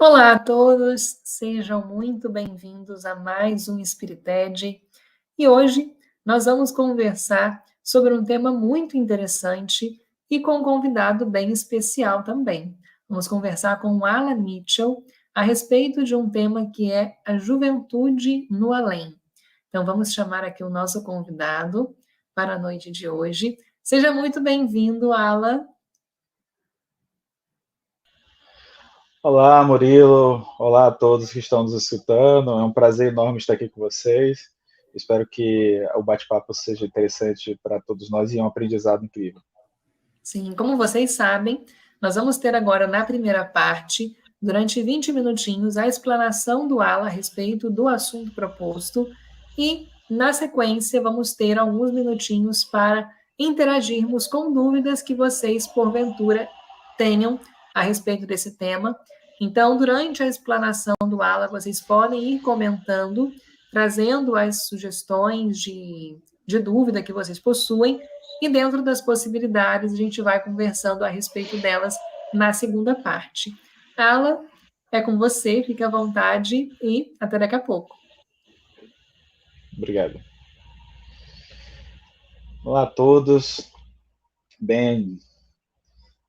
Olá a todos, sejam muito bem-vindos a mais um Spirited. E hoje nós vamos conversar sobre um tema muito interessante e com um convidado bem especial também. Vamos conversar com o Alan Mitchell a respeito de um tema que é a juventude no além. Então vamos chamar aqui o nosso convidado para a noite de hoje. Seja muito bem-vindo, Alan. Olá, Murilo. Olá a todos que estão nos escutando. É um prazer enorme estar aqui com vocês. Espero que o bate-papo seja interessante para todos nós e é um aprendizado incrível. Sim, como vocês sabem, nós vamos ter agora na primeira parte, durante 20 minutinhos, a explanação do Ala a respeito do assunto proposto e, na sequência, vamos ter alguns minutinhos para interagirmos com dúvidas que vocês, porventura, tenham a respeito desse tema. Então, durante a explanação do Ala, vocês podem ir comentando, trazendo as sugestões de dúvida que vocês possuem, e dentro das possibilidades, a gente vai conversando a respeito delas na segunda parte. Ala, é com você, fique à vontade e até daqui a pouco. Obrigado. Olá a todos. Bem,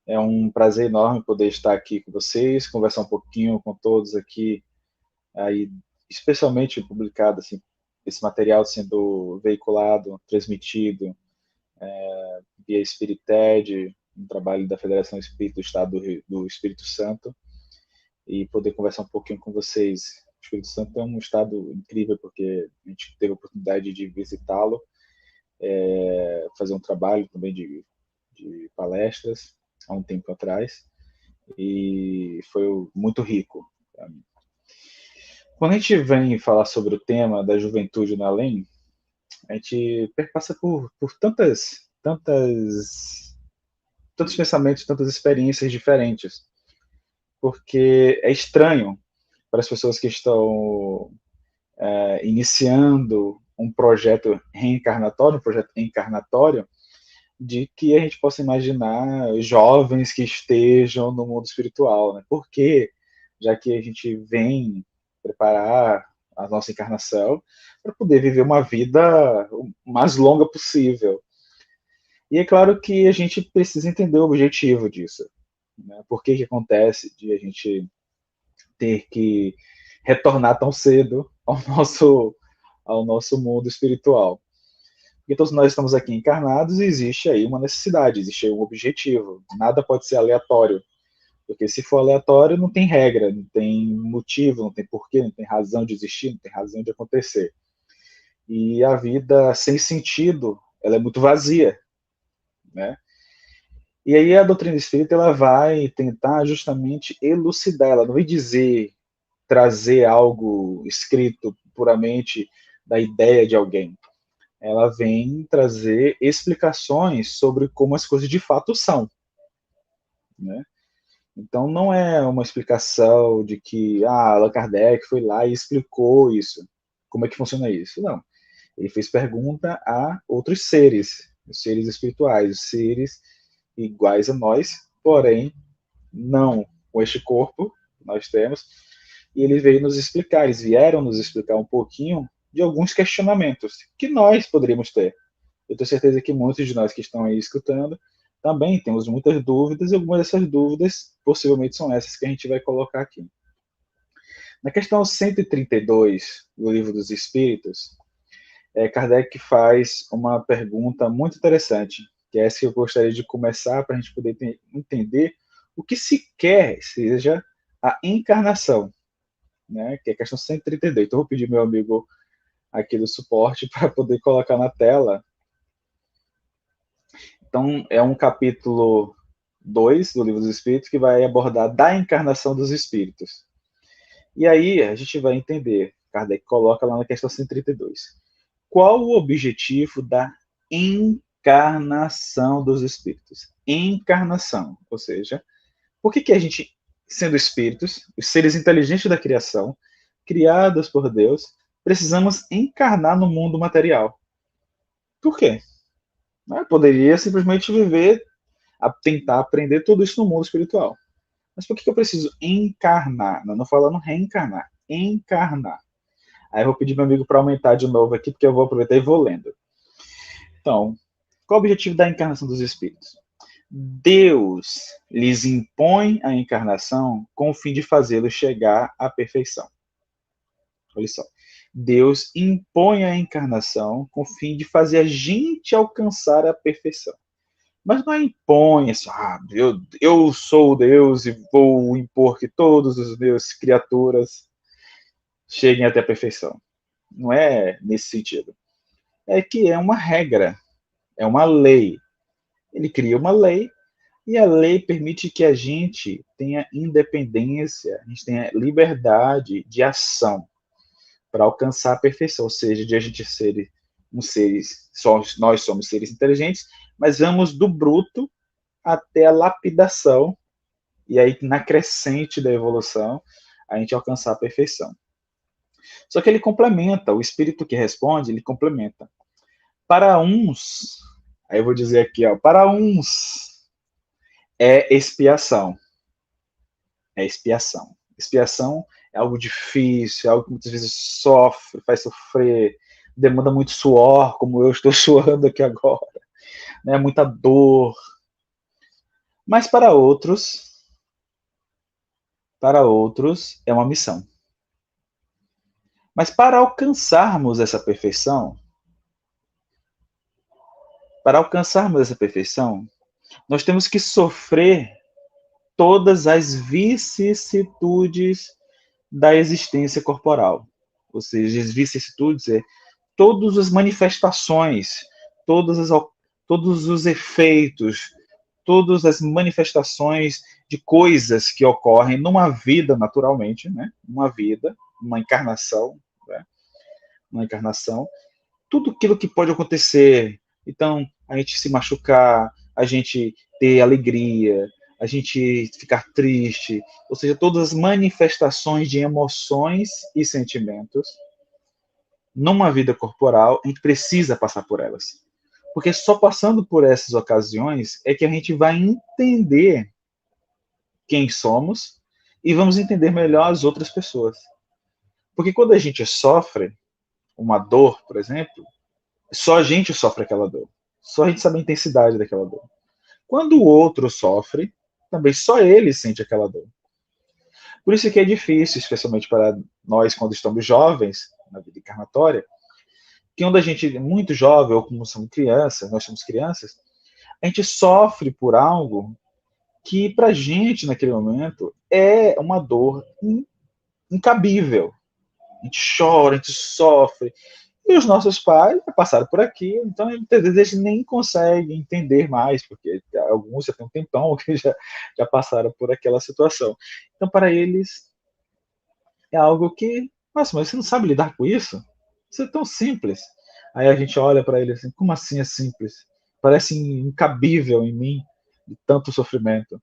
é um prazer enorme poder estar aqui com vocês, conversar um pouquinho com todos aqui, aí, especialmente publicado, assim, esse material sendo veiculado, transmitido via Spirited, um trabalho da Federação Espírita do Estado do Espírito Santo, e poder conversar um pouquinho com vocês. O Espírito Santo é um estado incrível, porque a gente teve a oportunidade de visitá-lo, fazer um trabalho também de palestras há um tempo atrás, e foi muito rico para mim. Quando a gente vem falar sobre o tema da juventude no além, a gente perpassa por tantos pensamentos, tantas experiências diferentes, porque é estranho para as pessoas que estão iniciando um projeto reencarnatório, um projeto encarnatório, de que a gente possa imaginar jovens que estejam no mundo espiritual, né? Por quê? Já que a gente vem preparar a nossa encarnação para poder viver uma vida o mais longa possível. E é claro que a gente precisa entender o objetivo disso, né? Por que acontece de a gente ter que retornar tão cedo ao nosso mundo espiritual. Porque todos nós estamos aqui encarnados e existe aí uma necessidade, existe aí um objetivo. Nada pode ser aleatório. Porque se for aleatório, não tem regra, não tem motivo, não tem porquê, não tem razão de existir, não tem razão de acontecer. E a vida sem sentido, ela é muito vazia, né? E aí a doutrina espírita ela vai tentar justamente elucidar, ela não vai dizer, trazer algo escrito puramente da ideia de alguém. Ela vem trazer explicações sobre como as coisas de fato são, né? Então não é uma explicação de que Allan Kardec foi lá e explicou isso. Como é que funciona isso? Não. Ele fez pergunta a outros seres, os seres espirituais, os seres iguais a nós, porém não com este corpo que nós temos. E ele veio nos explicar, eles vieram nos explicar um pouquinho de alguns questionamentos que nós poderíamos ter. Eu tenho certeza que muitos de nós que estão aí escutando também temos muitas dúvidas, e algumas dessas dúvidas possivelmente são essas que a gente vai colocar aqui. Na questão 132 do Livro dos Espíritos, Kardec faz uma pergunta muito interessante, que é essa que eu gostaria de começar para a gente poder entender o que se quer seja a encarnação, né? Que é a questão 132. Então, eu vou pedir meu amigo aqui do suporte para poder colocar na tela. Então, é um capítulo 2 do Livro dos Espíritos que vai abordar da encarnação dos espíritos. E aí a gente vai entender, Kardec coloca lá na questão 132, qual o objetivo da encarnação dos espíritos? Encarnação, ou seja, por que a gente, sendo espíritos, os seres inteligentes da criação, criados por Deus, precisamos encarnar no mundo material? Por quê? Eu poderia simplesmente viver, a tentar aprender tudo isso no mundo espiritual. Mas por que eu preciso encarnar? Não falando reencarnar, encarnar. Aí eu vou pedir meu amigo para aumentar de novo aqui, porque eu vou aproveitar e vou lendo. Então, qual o objetivo da encarnação dos espíritos? Deus lhes impõe a encarnação com o fim de fazê-los chegar à perfeição. Olha só. Deus impõe a encarnação com o fim de fazer a gente alcançar a perfeição. Mas não impõe assim, eu sou Deus e vou impor que todos os meus criaturas cheguem até a perfeição. Não é nesse sentido. É que é uma regra, é uma lei. Ele cria uma lei e a lei permite que a gente tenha independência, a gente tenha liberdade de ação para alcançar a perfeição, ou seja, de a gente ser seres, nós somos seres inteligentes, mas vamos do bruto até a lapidação, e aí na crescente da evolução, a gente alcançar a perfeição. Só que ele complementa, o espírito que responde, ele complementa. Para uns, aí eu vou dizer aqui, ó, para uns é expiação. É expiação. Expiação é algo difícil, é algo que muitas vezes sofre, faz sofrer, demanda muito suor, como eu estou suando aqui agora, né? Muita dor. Mas para outros é uma missão. Mas para alcançarmos essa perfeição, nós temos que sofrer todas as vicissitudes da existência corporal. Ou seja, as vicissitudes é todas as manifestações, todas as, todos os efeitos, todas as manifestações de coisas que ocorrem numa vida, naturalmente, né? Uma vida, uma encarnação, né? Uma encarnação, tudo aquilo que pode acontecer. Então, a gente se machucar, a gente ter alegria, a gente ficar triste, ou seja, todas as manifestações de emoções e sentimentos numa vida corporal, a gente precisa passar por elas. Porque só passando por essas ocasiões é que a gente vai entender quem somos e vamos entender melhor as outras pessoas. Porque quando a gente sofre uma dor, por exemplo, só a gente sofre aquela dor. Só a gente sabe a intensidade daquela dor. Quando o outro sofre, também só ele sente aquela dor. Por isso que é difícil, especialmente para nós quando estamos jovens, na vida encarnatória, que quando a gente é muito jovem, ou como somos crianças, nós somos crianças, a gente sofre por algo que para a gente, naquele momento, é uma dor incabível. A gente chora, a gente sofre. E os nossos pais já passaram por aqui, então muitas vezes eles nem conseguem entender mais, porque alguns já têm um tempão que já passaram por aquela situação. Então, para eles, é algo que, nossa, mas você não sabe lidar com isso? Isso é tão simples. Aí a gente olha para ele assim, como assim é simples? Parece incabível em mim, de tanto sofrimento.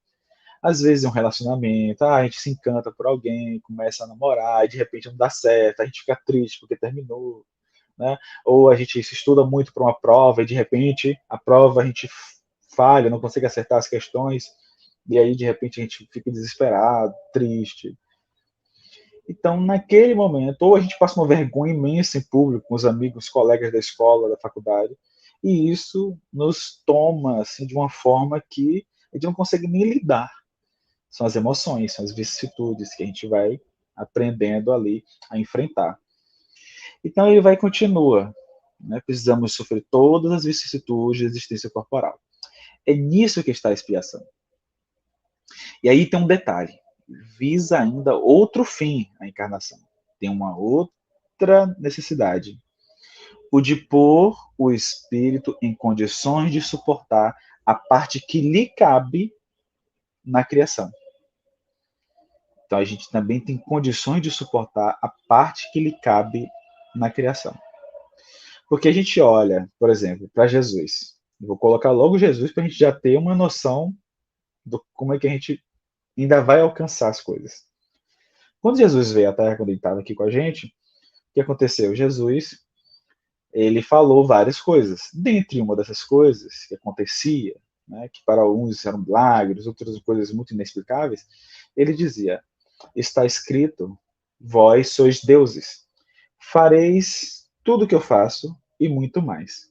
Às vezes é um relacionamento, a gente se encanta por alguém, começa a namorar, e de repente não dá certo, a gente fica triste porque terminou, né? Ou a gente se estuda muito para uma prova e de repente a prova a gente falha, não consegue acertar as questões, e aí de repente a gente fica desesperado, triste. Então, naquele momento, ou a gente passa uma vergonha imensa em público com os amigos, colegas da escola, da faculdade, e isso nos toma assim, de uma forma que a gente não consegue nem lidar. São as emoções, são as vicissitudes que a gente vai aprendendo ali a enfrentar. Então ele vai e continua. Né? Precisamos sofrer todas as vicissitudes da existência corporal. É nisso que está a expiação. E aí tem um detalhe. Visa ainda outro fim a encarnação. Tem uma outra necessidade. O de pôr o espírito em condições de suportar a parte que lhe cabe na criação. Então a gente também tem condições de suportar a parte que lhe cabe na criação. Porque a gente olha, por exemplo, para Jesus. Eu vou colocar logo Jesus para a gente já ter uma noção do como é que a gente ainda vai alcançar as coisas. Quando Jesus veio à Terra, quando ele estava aqui com a gente, o que aconteceu? Jesus, ele falou várias coisas. Dentre uma dessas coisas que acontecia, né, que para uns eram milagres, outras coisas muito inexplicáveis, ele dizia: está escrito, vós sois deuses, fareis tudo o que eu faço e muito mais.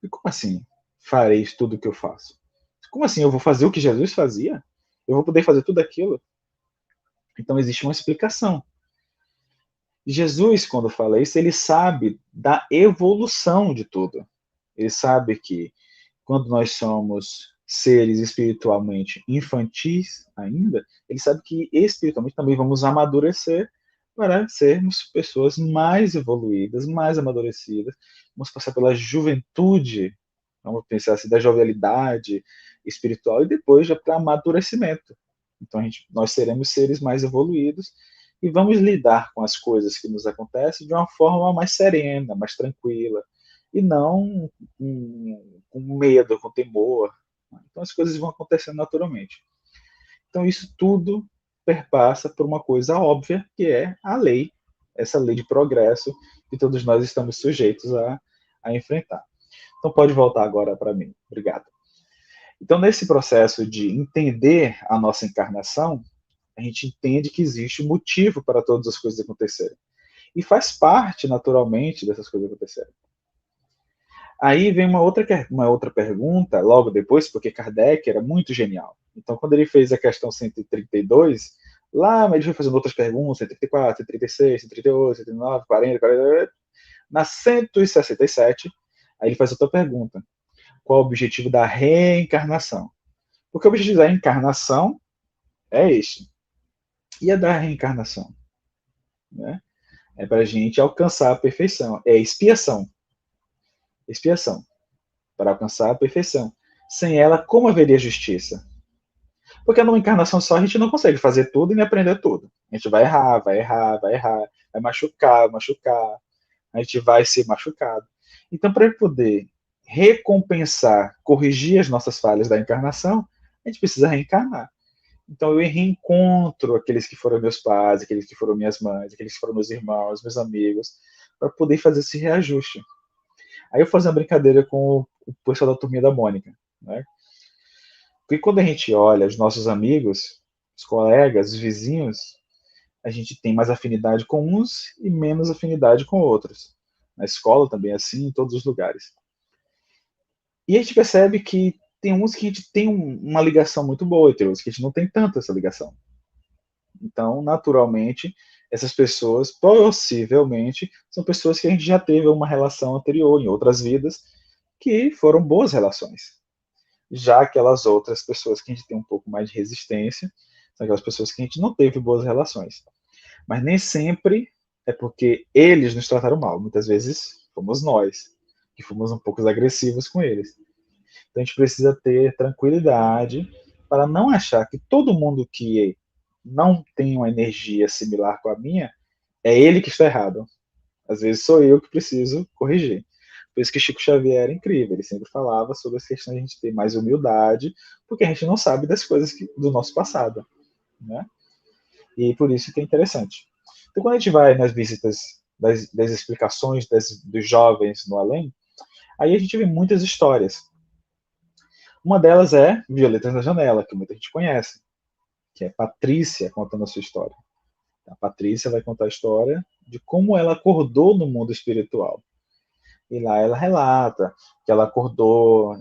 E como assim, fareis tudo o que eu faço? Como assim, eu vou fazer o que Jesus fazia? Eu vou poder fazer tudo aquilo? Então existe uma explicação. Jesus, quando fala isso, ele sabe da evolução de tudo. Ele sabe que quando nós somos seres espiritualmente infantis ainda, ele sabe que espiritualmente também vamos amadurecer para sermos pessoas mais evoluídas, mais amadurecidas. Vamos passar pela juventude, vamos pensar assim, da jovialidade espiritual e depois já para amadurecimento. Então nós seremos seres mais evoluídos e vamos lidar com as coisas que nos acontecem de uma forma mais serena, mais tranquila, e não com medo, com temor. Então as coisas vão acontecendo naturalmente. Então isso tudo perpassa por uma coisa óbvia, que é a lei, essa lei de progresso que todos nós estamos sujeitos a enfrentar. Então pode voltar agora para mim. Obrigado. Então nesse processo de entender a nossa encarnação, a gente entende que existe um motivo para todas as coisas acontecerem. E faz parte, naturalmente, dessas coisas acontecerem. Aí vem uma outra pergunta, logo depois, porque Kardec era muito genial. Então, quando ele fez a questão 132, lá ele foi fazendo outras perguntas, 134, 136, 138, 139, 40, 40, na 167, aí ele faz outra pergunta. Qual o objetivo da reencarnação? Porque o objetivo da encarnação é este. E a da reencarnação? Né? É para a gente alcançar a perfeição. É expiação. Expiação. Para alcançar a perfeição. Sem ela, como haveria justiça? Porque numa encarnação só a gente não consegue fazer tudo e nem aprender tudo. A gente vai errar, vai errar, vai errar, vai machucar, machucar. A gente vai ser machucado. Então, para poder recompensar, corrigir as nossas falhas da encarnação, a gente precisa reencarnar. Então eu reencontro aqueles que foram meus pais, aqueles que foram minhas mães, aqueles que foram meus irmãos, meus amigos, para poder fazer esse reajuste. Aí eu fazia uma brincadeira com o pessoal da turminha da Mônica, né? Porque quando a gente olha os nossos amigos, os colegas, os vizinhos, a gente tem mais afinidade com uns e menos afinidade com outros. Na escola também é assim, em todos os lugares. E a gente percebe que tem uns que a gente tem uma ligação muito boa e tem outros que a gente não tem tanto essa ligação. Então, naturalmente, essas pessoas possivelmente são pessoas que a gente já teve uma relação anterior em outras vidas que foram boas relações. Já aquelas outras pessoas que a gente tem um pouco mais de resistência, são aquelas pessoas que a gente não teve boas relações. Mas nem sempre é porque eles nos trataram mal. Muitas vezes fomos nós que fomos um pouco agressivos com eles. Então a gente precisa ter tranquilidade para não achar que todo mundo que não tem uma energia similar com a minha é ele que está errado. Às vezes sou eu que preciso corrigir. Por isso que Chico Xavier era incrível, ele sempre falava sobre as questões de a gente ter mais humildade, porque a gente não sabe das coisas do nosso passado, né? E por isso que é interessante. Então, quando a gente vai nas visitas das explicações dos jovens no além, aí a gente vê muitas histórias. Uma delas é Violetas na Janela, que muita gente conhece, que é Patrícia contando a sua história. A Patrícia vai contar a história de como ela acordou no mundo espiritual. E lá ela relata que ela acordou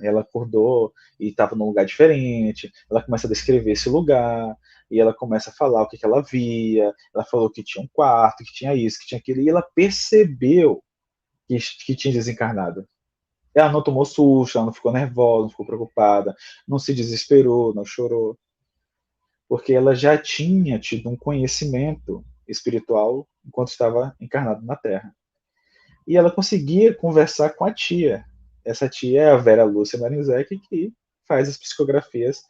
e estava num lugar diferente. Ela começa a descrever esse lugar e ela começa a falar o que ela via. Ela falou que tinha um quarto, que tinha isso, que tinha aquilo. E ela percebeu que tinha desencarnado. Ela não tomou susto, ela não ficou nervosa, não ficou preocupada, não se desesperou, não chorou, porque ela já tinha tido um conhecimento espiritual enquanto estava encarnada na Terra. E ela conseguia conversar com a tia. Essa tia é a Vera Lúcia Marinzec, que faz as psicografias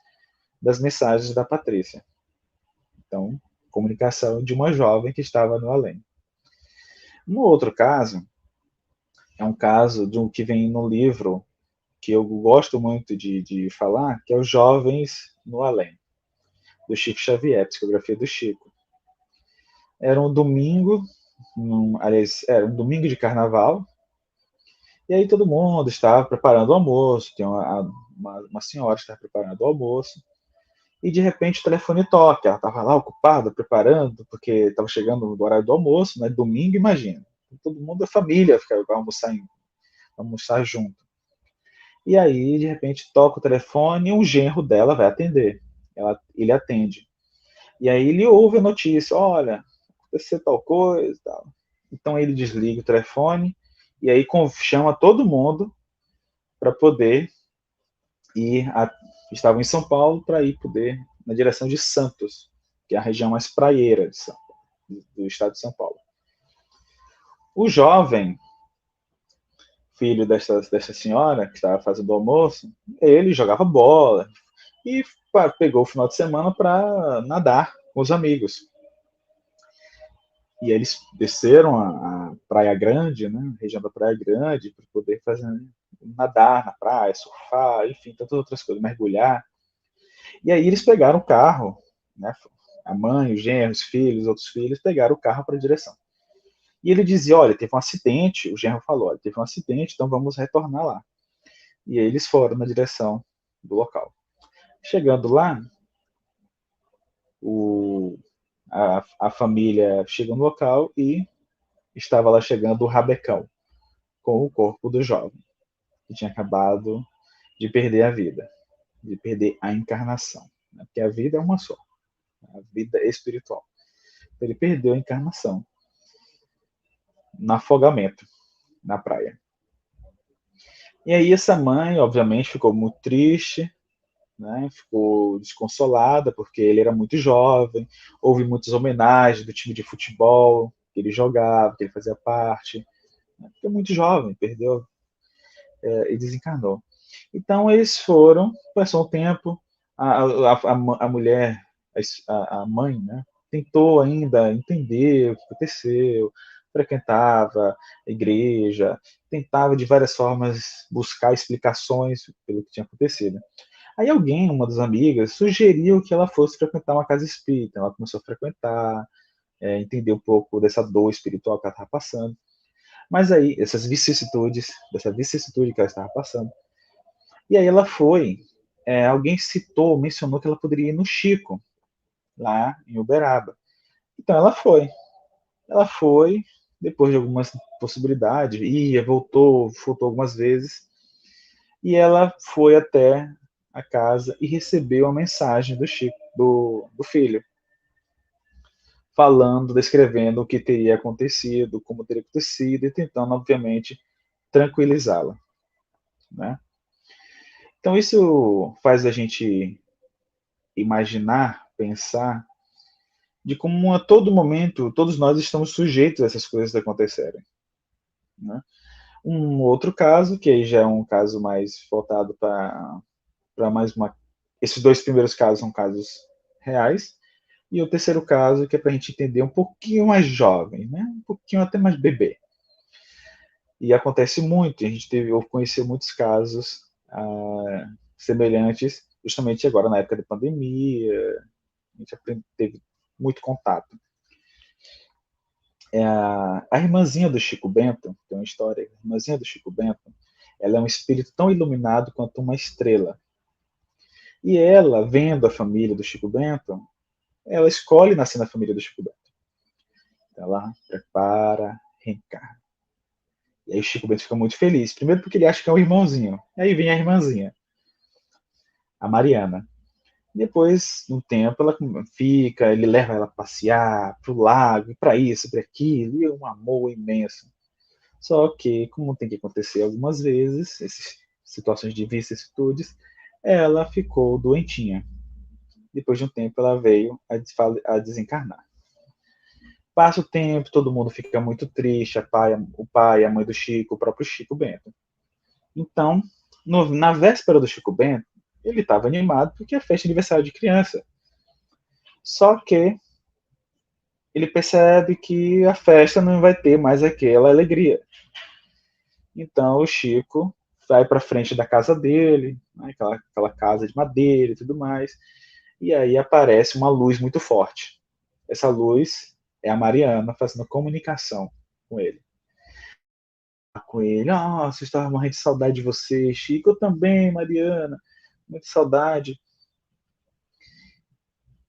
das mensagens da Patrícia. Então, comunicação de uma jovem que estava no além. Um outro caso é um caso de um que vem no livro que eu gosto muito de falar, que é Os Jovens no Além, do Chico Xavier, psicografia do Chico. Era um domingo, aliás, era um domingo de carnaval, E aí todo mundo estava preparando o almoço, tem uma senhora que estava preparando o almoço, e de repente o telefone toca, ela estava lá ocupada, preparando, porque estava chegando no horário do almoço, né, domingo, imagina. Todo mundo é família, vai almoçar junto. E aí, de repente, toca o telefone e um genro dela vai atender. Ele atende. E aí ele ouve a notícia, olha, aconteceu tal coisa e tal. Então ele desliga o telefone e aí chama todo mundo para poder ir. Estavam em São Paulo para ir poder na direção de Santos, que é a região mais praieira do estado de São Paulo. O jovem, filho dessa senhora que estava fazendo o almoço, ele jogava bola e pegou o final de semana para nadar com os amigos. E eles desceram a Praia Grande, né, a região da Praia Grande, para poder nadar na praia, surfar, enfim, tantas outras coisas, mergulhar. E aí eles pegaram o carro, né, a mãe, os genros, os filhos, os outros filhos, pegaram o carro para a direção. E ele dizia, olha, teve um acidente, o genro falou, olha, teve um acidente, então vamos retornar lá. E aí eles foram na direção do local. Chegando lá, a família chega no local e estava lá chegando o rabecão com o corpo do jovem, que tinha acabado de perder a vida, de perder a encarnação. Né? Porque a vida é uma só, a vida espiritual. Então, ele perdeu a encarnação no afogamento na praia. E aí essa mãe, obviamente, ficou muito triste, né? Ficou desconsolada, porque ele era muito jovem, houve muitas homenagens do time de futebol que ele jogava, que ele fazia parte, né? Porque é muito jovem, perdeu e desencarnou. Então eles foram, passou um tempo, a mulher, a mãe, né, tentou ainda entender o que aconteceu, frequentava a igreja, tentava de várias formas buscar explicações pelo que tinha acontecido. Aí alguém, uma das amigas, sugeriu que ela fosse frequentar uma casa espírita. Ela começou a frequentar, entender um pouco dessa dor espiritual que ela estava passando. Mas aí, dessa vicissitude que ela estava passando. E aí ela foi, alguém citou, mencionou que ela poderia ir no Chico, lá em Uberaba. Então ela foi, depois de algumas possibilidades, ia, voltou algumas vezes, e ela foi até a casa e recebeu a mensagem do Chico, do filho, falando, descrevendo o que teria acontecido, como teria acontecido, e tentando, obviamente, tranquilizá-la. Né? Então isso faz a gente imaginar, pensar, de como a todo momento todos nós estamos sujeitos a essas coisas acontecerem. Né? Um outro caso, que aí já é um caso mais voltado para mais uma. Esses dois primeiros casos são casos reais, e o terceiro caso, que é para a gente entender um pouquinho mais jovem, né? Um pouquinho até mais bebê. E acontece muito, a gente conheceu muitos casos semelhantes, justamente agora na época da pandemia, a gente teve muito contato. A irmãzinha do Chico Bento, tem uma história, a irmãzinha do Chico Bento, ela é um espírito tão iluminado quanto uma estrela. E ela, vendo a família do Chico Bento, ela escolhe nascer na família do Chico Bento. Então ela prepara, reencarna. E aí o Chico Bento fica muito feliz. Primeiro porque ele acha que é um irmãozinho. Aí vem a irmãzinha, a Mariana. Depois, no tempo, ela fica, ele leva ela a passear pro lago, para isso, para aquilo, e é um amor imenso. Só que, como tem que acontecer algumas vezes, essas situações de vicissitudes, ela ficou doentinha. Depois de um tempo, ela veio a desencarnar. Passa o tempo, todo mundo fica muito triste, o pai, a mãe do Chico, o próprio Chico Bento. Então, na véspera do Chico Bento, ele estava animado porque é festa de aniversário de criança. Só que ele percebe que a festa não vai ter mais aquela alegria. Então o Chico vai para frente da casa dele, né, aquela casa de madeira e tudo mais, e aí aparece uma luz muito forte. Essa luz é a Mariana fazendo comunicação com ele. com ele. Você estava morrendo de saudade de você, Chico. Eu também, Mariana. Muita saudade.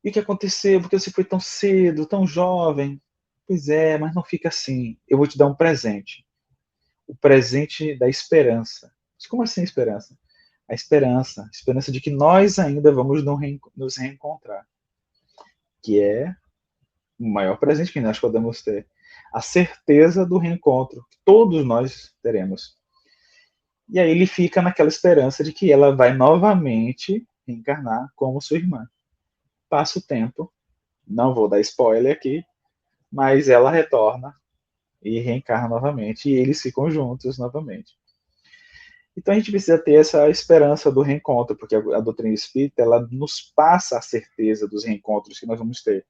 E o que aconteceu? Porque você foi tão cedo, tão jovem. Pois é, mas não fica assim. Eu vou te dar um presente. O presente da esperança. Mas como assim esperança? A esperança de que nós ainda vamos nos reencontrar. Que é o maior presente que nós podemos ter. A certeza do reencontro, que todos nós teremos. E aí ele fica naquela esperança de que ela vai novamente reencarnar como sua irmã. Passa o tempo, não vou dar spoiler aqui, mas ela retorna e reencarna novamente, e eles ficam juntos novamente. Então a gente precisa ter essa esperança do reencontro, porque a doutrina espírita ela nos passa a certeza dos reencontros que nós vamos ter.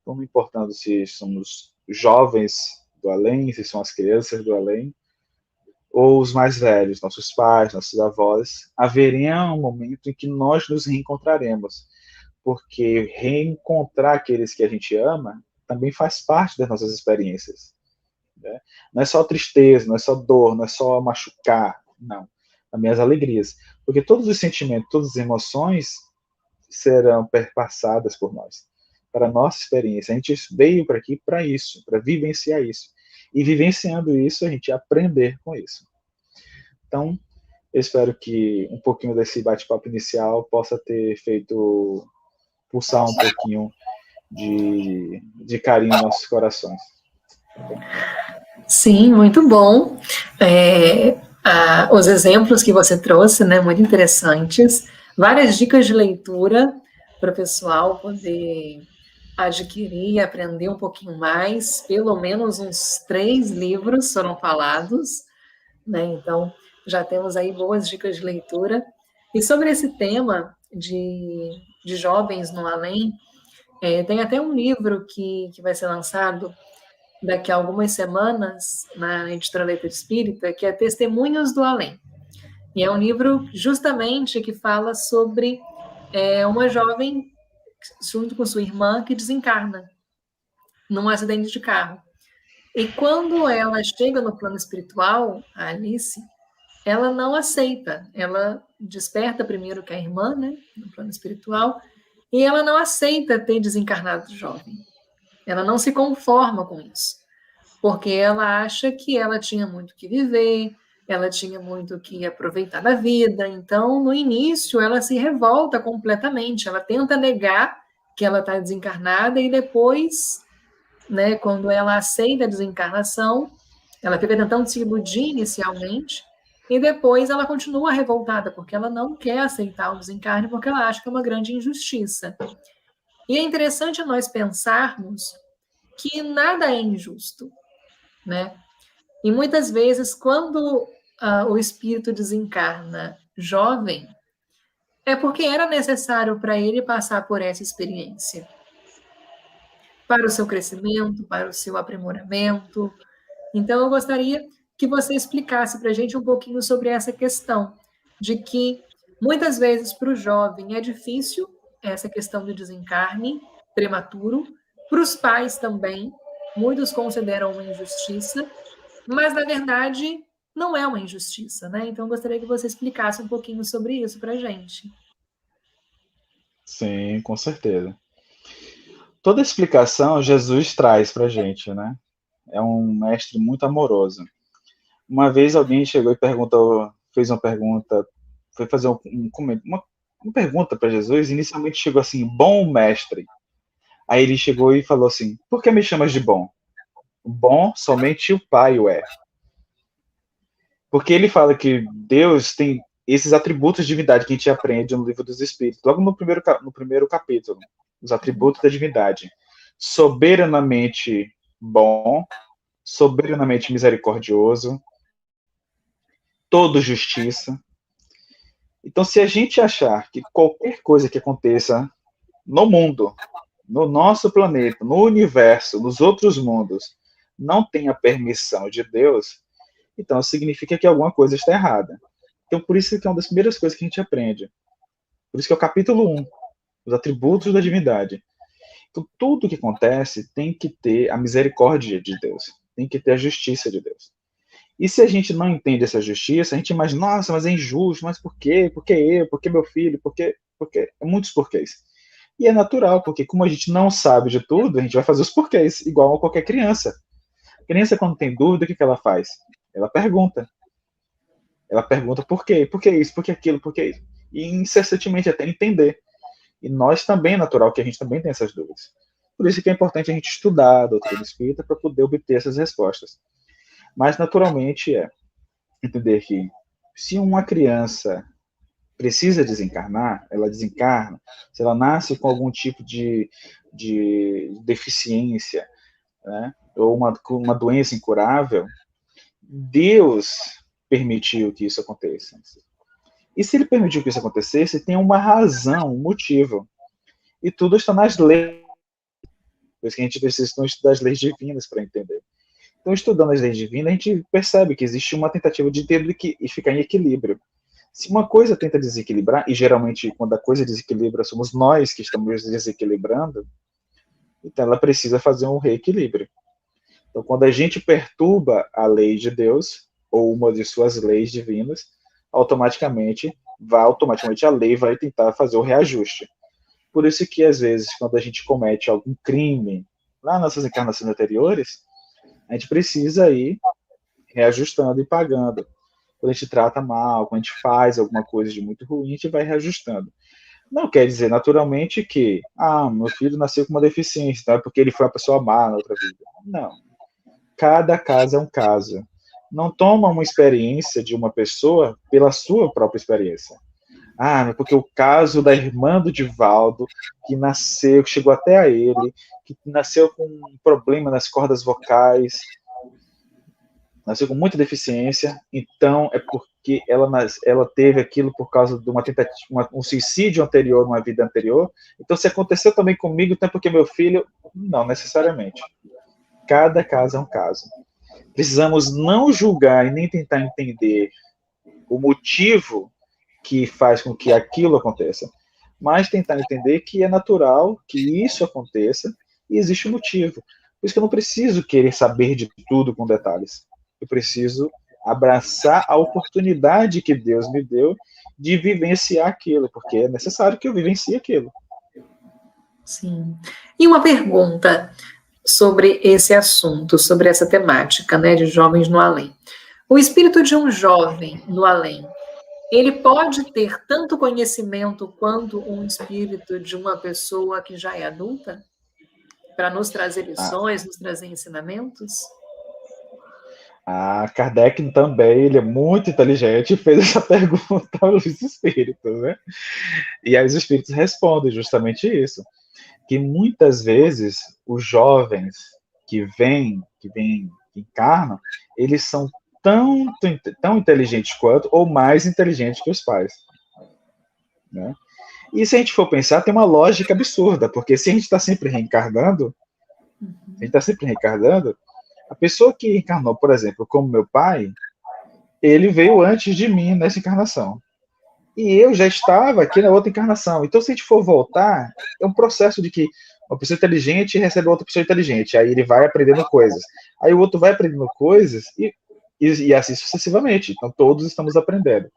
Então, não importando se somos jovens do além, se são as crianças do além, ou os mais velhos, nossos pais, nossos avós, haveria um momento em que nós nos reencontraremos, porque reencontrar aqueles que a gente ama também faz parte das nossas experiências. Né? Não é só tristeza, não é só dor, não é só machucar, não. Também as alegrias, porque todos os sentimentos, todas as emoções serão perpassadas por nós, para a nossa experiência. A gente veio para aqui para isso, para vivenciar isso. E vivenciando isso, a gente aprender com isso. Então, eu espero que um pouquinho desse bate-papo inicial possa ter feito pulsar um pouquinho de carinho em nossos corações. Sim, muito bom. Os exemplos que você trouxe, né, muito interessantes. Várias dicas de leitura para o pessoal poder adquirir e aprender um pouquinho mais. Pelo menos uns 3 livros foram falados, né? Então, já temos aí boas dicas de leitura. E sobre esse tema de jovens no além, tem até um livro que vai ser lançado daqui a algumas semanas na editora Letra Espírita, que é Testemunhos do Além. E é um livro justamente que fala sobre uma jovem junto com sua irmã que desencarna num acidente de carro. E quando ela chega no plano espiritual, a Alice, ela não aceita. Ela desperta primeiro que a irmã, né, no plano espiritual, e ela não aceita ter desencarnado jovem. Ela não se conforma com isso, porque ela acha que ela tinha muito que viver, ela tinha muito que aproveitar da vida. Então, no início, ela se revolta completamente, ela tenta negar que ela está desencarnada e depois, né, quando ela aceita a desencarnação, ela fica tentando se iludir inicialmente e depois ela continua revoltada, porque ela não quer aceitar o desencarne, porque ela acha que é uma grande injustiça. E é interessante nós pensarmos que nada é injusto, né? E muitas vezes, quando o espírito desencarna jovem, é porque era necessário para ele passar por essa experiência. Para o seu crescimento, para o seu aprimoramento. Então, eu gostaria que você explicasse para a gente um pouquinho sobre essa questão, de que muitas vezes para o jovem é difícil essa questão do desencarne prematuro, para os pais também, muitos consideram uma injustiça, mas na verdade não é uma injustiça, né? Então, eu gostaria que você explicasse um pouquinho sobre isso para a gente. Sim, com certeza. Toda explicação Jesus traz para a gente, né? É um mestre muito amoroso. Uma vez alguém chegou e perguntou, fez uma pergunta, foi fazer uma pergunta para Jesus, e inicialmente chegou assim, bom mestre. Aí ele chegou e falou assim, por que me chamas de bom? Bom, somente o Pai o é. Porque ele fala que Deus tem esses atributos de divindade que a gente aprende no Livro dos Espíritos, logo no primeiro capítulo, os atributos da divindade. Soberanamente bom, soberanamente misericordioso, todo justiça. Então, se a gente achar que qualquer coisa que aconteça no mundo, no nosso planeta, no universo, nos outros mundos, não tem a permissão de Deus, então significa que alguma coisa está errada. Então, por isso que é uma das primeiras coisas que a gente aprende. Por isso que é o capítulo 1, os atributos da divindade. Então, tudo que acontece tem que ter a misericórdia de Deus, tem que ter a justiça de Deus. E se a gente não entende essa justiça, a gente imagina, nossa, mas é injusto, mas por quê? Por que eu? Por que meu filho? Por quê? Porque é muitos porquês. E é natural, porque como a gente não sabe de tudo, a gente vai fazer os porquês, igual a qualquer criança. A criança, quando tem dúvida, o que ela faz? Ela pergunta. Ela pergunta por quê? Por que isso? Por que aquilo? Por que isso? E incessantemente até entender. E nós também é natural que a gente também tenha essas dúvidas. Por isso que é importante a gente estudar a doutrina espírita para poder obter essas respostas. Mas, naturalmente, é entender que se uma criança precisa desencarnar, ela desencarna. Se ela nasce com algum tipo de deficiência, né, ou uma doença incurável, Deus permitiu que isso aconteça. E se ele permitiu que isso acontecesse, tem uma razão, um motivo. E tudo está nas leis. Por isso que a gente precisa estudar as leis divinas para entender. Então, estudando as leis divinas, a gente percebe que existe uma tentativa de ter e ficar em equilíbrio. Se uma coisa tenta desequilibrar, e geralmente quando a coisa desequilibra somos nós que estamos desequilibrando, então ela precisa fazer um reequilíbrio. Então, quando a gente perturba a lei de Deus, ou uma de suas leis divinas, automaticamente a lei vai tentar fazer o reajuste. Por isso que, às vezes, quando a gente comete algum crime, lá nas nossas encarnações anteriores, a gente precisa ir reajustando e pagando. Quando a gente trata mal, quando a gente faz alguma coisa de muito ruim, a gente vai reajustando. Não quer dizer, naturalmente, que, meu filho nasceu com uma deficiência, então é porque ele foi uma pessoa má na outra vida. Não. Cada caso é um caso. Não toma uma experiência de uma pessoa pela sua própria experiência. Porque o caso da irmã do Divaldo, que nasceu, que chegou até a ele, que nasceu com um problema nas cordas vocais, nasceu com muita deficiência, então é porque ela teve aquilo por causa de uma tentativa, um suicídio anterior, numa vida anterior. Então, se aconteceu também comigo, então é porque meu filho... Não necessariamente. Cada caso é um caso. Precisamos não julgar e nem tentar entender o motivo que faz com que aquilo aconteça, mas tentar entender que é natural que isso aconteça e existe um motivo. Por isso que eu não preciso querer saber de tudo com detalhes. Eu preciso abraçar a oportunidade que Deus me deu de vivenciar aquilo, porque é necessário que eu vivencie aquilo. Sim. E uma pergunta sobre esse assunto, sobre essa temática, né, de jovens no além. O espírito de um jovem no além, ele pode ter tanto conhecimento quanto um espírito de uma pessoa que já é adulta? Para nos trazer lições, nos trazer ensinamentos? Kardec também, ele é muito inteligente e fez essa pergunta aos espíritos, né? E aí os espíritos respondem justamente isso, que muitas vezes os jovens que encarnam, eles são tão inteligentes quanto, ou mais inteligentes que os pais, né? E se a gente for pensar, tem uma lógica absurda, porque se a gente está sempre reencarnando, a pessoa que encarnou, por exemplo, como meu pai, ele veio antes de mim nessa encarnação. E eu já estava aqui na outra encarnação. Então, se a gente for voltar, é um processo de que uma pessoa inteligente recebe outra pessoa inteligente. Aí ele vai aprendendo coisas. Aí o outro vai aprendendo coisas e assim sucessivamente. Então, todos estamos aprendendo.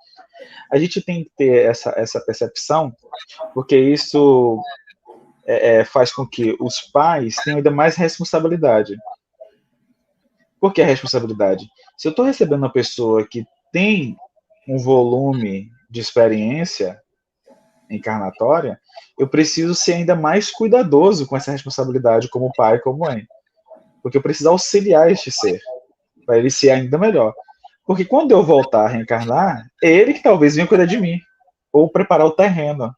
A gente tem que ter essa percepção, porque isso faz com que os pais tenham ainda mais responsabilidade. Por que a responsabilidade? Se eu estou recebendo uma pessoa que tem um volume de experiência encarnatória, eu preciso ser ainda mais cuidadoso com essa responsabilidade como pai e como mãe. Porque eu preciso auxiliar este ser, para ele ser ainda melhor. Porque quando eu voltar a reencarnar, é ele que talvez venha cuidar de mim, ou preparar o terreno.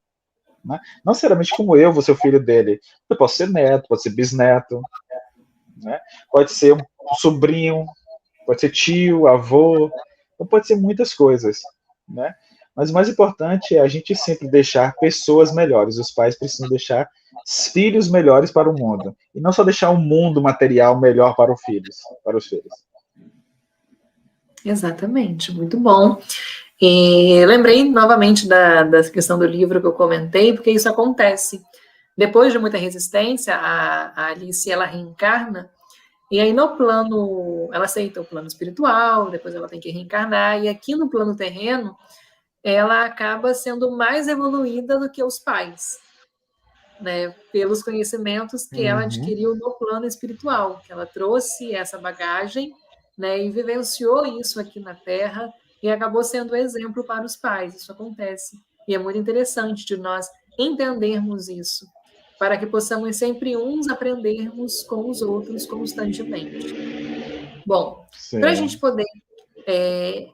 Né? Não necessariamente como eu vou ser o filho dele. Eu posso ser neto, pode ser bisneto, né? Pode ser um sobrinho, pode ser tio, avô, ou pode ser muitas coisas, né? Mas o mais importante é a gente sempre deixar pessoas melhores. Os pais precisam deixar filhos melhores para o mundo. E não só deixar um mundo material melhor para os filhos. Exatamente, muito bom. E lembrei novamente da questão do livro que eu comentei, porque isso acontece. Depois de muita resistência, a Alice, ela reencarna, E aí, no plano, ela aceita o plano espiritual, depois ela tem que reencarnar, e aqui no plano terreno, ela acaba sendo mais evoluída do que os pais, né? Pelos conhecimentos que ela adquiriu no plano espiritual, que ela trouxe essa bagagem, né? E vivenciou isso aqui na Terra, e acabou sendo exemplo para os pais. Isso acontece. E é muito interessante de nós entendermos isso, para que possamos sempre uns aprendermos com os outros constantemente. Bom, para a gente poder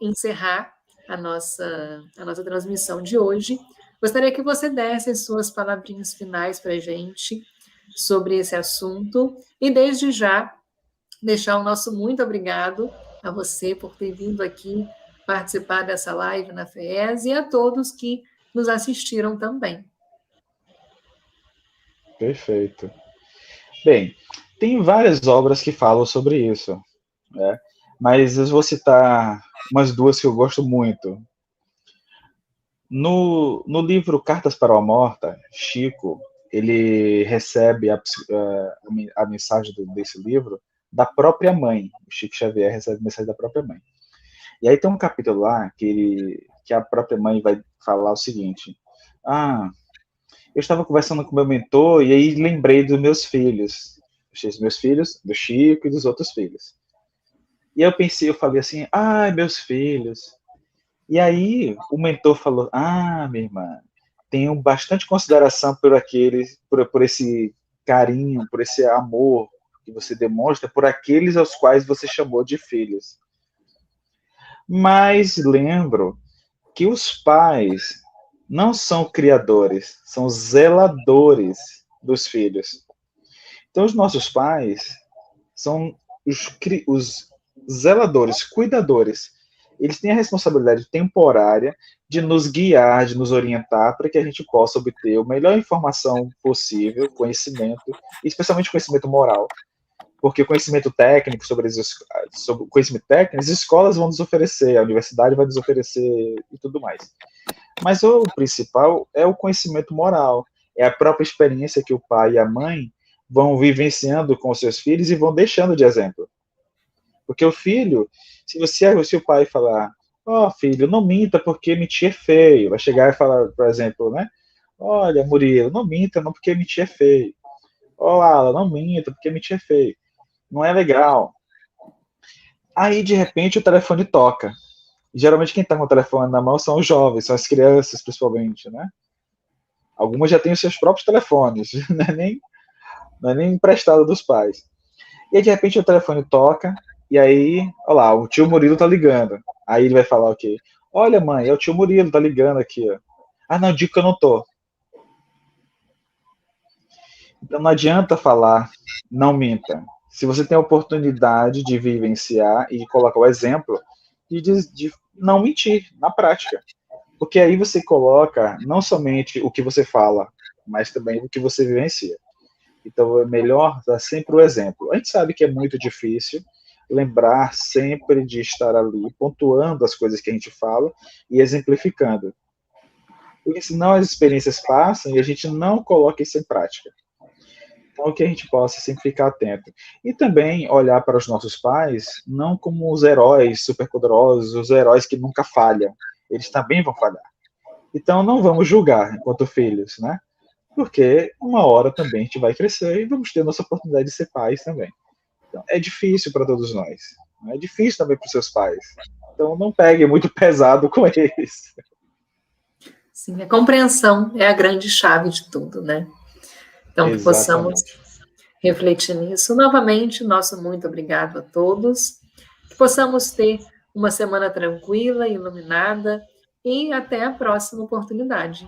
encerrar a nossa transmissão de hoje, gostaria que você desse as suas palavrinhas finais para a gente sobre esse assunto e, desde já, deixar o nosso muito obrigado a você por ter vindo aqui participar dessa live na FES e a todos que nos assistiram também. Perfeito. Bem, tem várias obras que falam sobre isso, né? Mas eu vou citar umas duas que eu gosto muito. No livro Cartas para uma Morta, Chico, ele recebe a mensagem desse livro da própria mãe. O Chico Xavier recebe a mensagem da própria mãe. E aí tem um capítulo lá que a própria mãe vai falar o seguinte: eu estava conversando com meu mentor e aí lembrei dos meus filhos, do Chico e dos outros filhos. E eu falei assim: meus filhos. E aí o mentor falou: minha irmã, tenho bastante consideração por esse carinho, por esse amor que você demonstra por aqueles aos quais você chamou de filhos. Mas lembro que os pais não são criadores, são zeladores dos filhos. Então, os nossos pais são os zeladores, cuidadores. Eles têm a responsabilidade temporária de nos guiar, de nos orientar para que a gente possa obter a melhor informação possível, conhecimento, especialmente conhecimento moral. Porque o conhecimento técnico sobre o conhecimento técnico, as escolas vão nos oferecer, a universidade vai nos oferecer e tudo mais. Mas o principal é o conhecimento moral, é a própria experiência que o pai e a mãe vão vivenciando com os seus filhos e vão deixando de exemplo. Porque o filho, se o pai falar: filho, não minta porque mentir é feio, vai chegar e falar, por exemplo, né? Olha, Murilo, não minta não porque mentir é feio. Ala, não minta porque mentir é feio. Não é legal. Aí, de repente, o telefone toca. Geralmente, quem está com o telefone na mão são os jovens, são as crianças, principalmente, né? Algumas já têm os seus próprios telefones, não é nem emprestado dos pais. E aí, de repente, o telefone toca, e aí, olha lá, o tio Murilo tá ligando. Aí ele vai falar o quê? Olha, mãe, é o tio Murilo, tá ligando aqui, ó. Não, digo que eu não tô. Então não adianta falar, não minta. Se você tem a oportunidade de vivenciar e colocar o exemplo de não mentir na prática. Porque aí você coloca não somente o que você fala, mas também o que você vivencia. Então é melhor dar sempre o exemplo. A gente sabe que é muito difícil lembrar sempre de estar ali, pontuando as coisas que a gente fala e exemplificando. Porque senão as experiências passam e a gente não coloca isso em prática. Então, que a gente possa sempre ficar atento. E também olhar para os nossos pais não como os heróis superpoderosos, os heróis que nunca falham. Eles também vão falhar. Então, não vamos julgar enquanto filhos, né? Porque uma hora também a gente vai crescer e vamos ter a nossa oportunidade de ser pais também. Então, é difícil para todos nós. É difícil também para os seus pais. Então, não pegue muito pesado com eles. Sim, a compreensão é a grande chave de tudo, né? Então, que possamos refletir nisso. Novamente, nosso muito obrigado a todos. Que possamos ter uma semana tranquila, iluminada e até a próxima oportunidade.